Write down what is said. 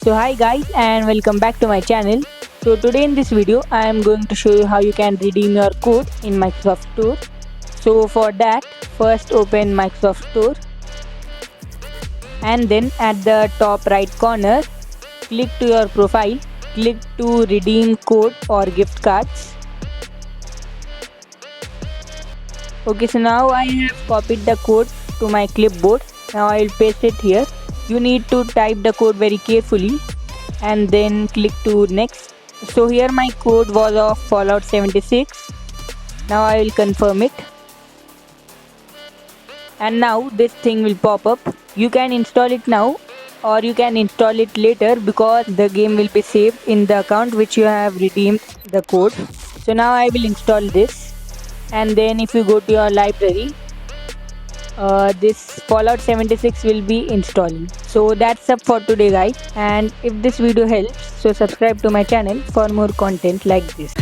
So hi guys and welcome back to my channel. So today in this video I am going to show you how you can redeem your code in Microsoft Store. So for that first open Microsoft Store and then at the top right corner click to your profile, click to redeem code or gift cards. Okay, so now I have copied the code to my clipboard. Now I will paste it here. You need to type the code very carefully and then click to next. So here my code was of Fallout 76. Now I will confirm it. And now this thing will pop up. You can install it now or you can install it later because the game will be saved in the account which you have redeemed the code. So now I will install this. And then if you go to your library, this Fallout 76 will be installing. So that's up for today guys, and if this video helps, so subscribe to my channel for more content like this.